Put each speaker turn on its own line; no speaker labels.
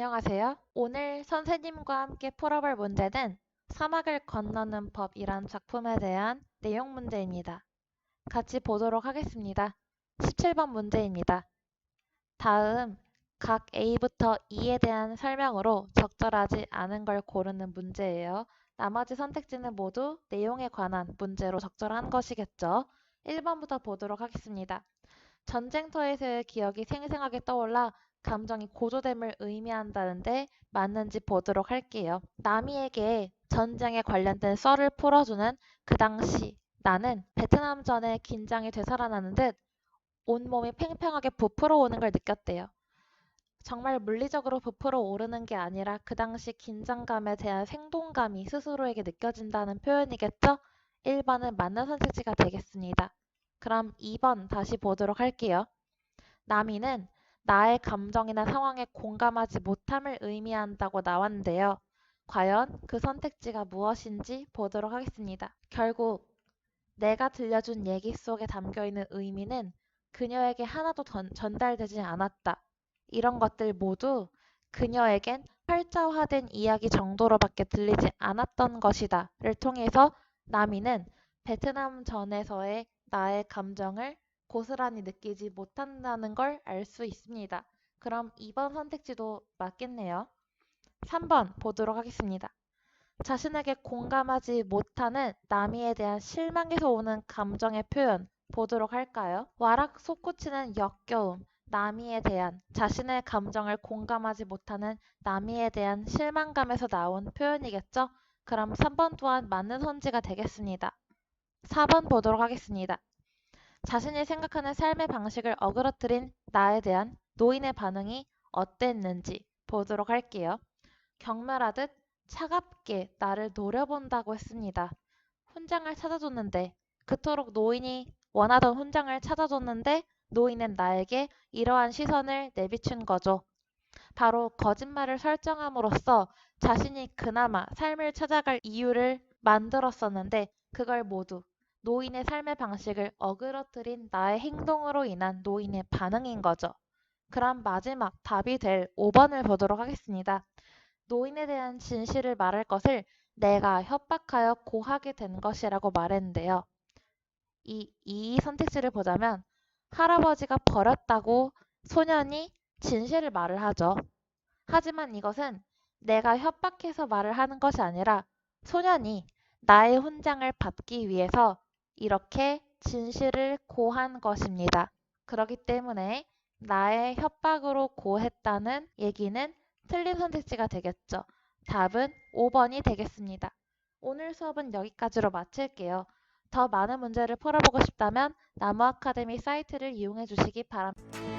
안녕하세요. 오늘 선생님과 함께 풀어볼 문제는 사막을 건너는 법이란 작품에 대한 내용 문제입니다. 같이 보도록 하겠습니다. 17번 문제입니다. 다음 각 A부터 E에 대한 설명으로 적절하지 않은 걸 고르는 문제예요. 나머지 선택지는 모두 내용에 관한 문제로 적절한 것이겠죠. 1번부터 보도록 하겠습니다. 전쟁터에서의 기억이 생생하게 떠올라 감정이 고조됨을 의미한다는데 맞는지 보도록 할게요. 남이에게 전쟁에 관련된 썰을 풀어주는 그 당시 나는 베트남전에 긴장이 되살아나는 듯 온몸이 팽팽하게 부풀어 오는 걸 느꼈대요. 정말 물리적으로 부풀어 오르는 게 아니라 그 당시 긴장감에 대한 생동감이 스스로에게 느껴진다는 표현이겠죠? 1번은 맞는 선택지가 되겠습니다. 그럼 2번 다시 보도록 할게요. 남이는 나의 감정이나 상황에 공감하지 못함을 의미한다고 나왔는데요. 과연 그 선택지가 무엇인지 보도록 하겠습니다. 결국 내가 들려준 얘기 속에 담겨있는 의미는 그녀에게 하나도 전달되지 않았다. 이런 것들 모두 그녀에겐 활자화된 이야기 정도로밖에 들리지 않았던 것이다 를 통해서 남이는 베트남 전에서의 나의 감정을 고스란히 느끼지 못한다는 걸 알 수 있습니다. 그럼 2번 선택지도 맞겠네요. 3번 보도록 하겠습니다. 자신에게 공감하지 못하는 남이에 대한 실망에서 오는 감정의 표현 보도록 할까요? 와락 솟구치는 역겨움, 남이에 대한 자신의 감정을 공감하지 못하는 남이에 대한 실망감에서 나온 표현이겠죠? 그럼 3번 또한 맞는 선지가 되겠습니다. 4번 보도록 하겠습니다. 자신이 생각하는 삶의 방식을 어그러뜨린 나에 대한 노인의 반응이 어땠는지 보도록 할게요. 경멸하듯 차갑게 나를 노려본다고 했습니다. 훈장을 찾아줬는데 그토록 노인이 원하던 훈장을 찾아줬는데 노인은 나에게 이러한 시선을 내비춘 거죠. 바로 거짓말을 설정함으로써 자신이 그나마 삶을 찾아갈 이유를 만들었었는데 그걸 모두 노인의 삶의 방식을 어그러뜨린 나의 행동으로 인한 노인의 반응인 거죠. 그럼 마지막 답이 될 5번을 보도록 하겠습니다. 노인에 대한 진실을 말할 것을 내가 협박하여 고하게 된 것이라고 말했는데요. 이 선택지를 보자면 할아버지가 버렸다고 소년이 진실을 말을 하죠. 하지만 이것은 내가 협박해서 말을 하는 것이 아니라 소년이 나의 훈장을 받기 위해서 이렇게 진실을 고한 것입니다. 그렇기 때문에 나의 협박으로 고했다는 얘기는 틀린 선택지가 되겠죠. 답은 5번이 되겠습니다. 오늘 수업은 여기까지로 마칠게요. 더 많은 문제를 풀어보고 싶다면 나무 아카데미 사이트를 이용해 주시기 바랍니다.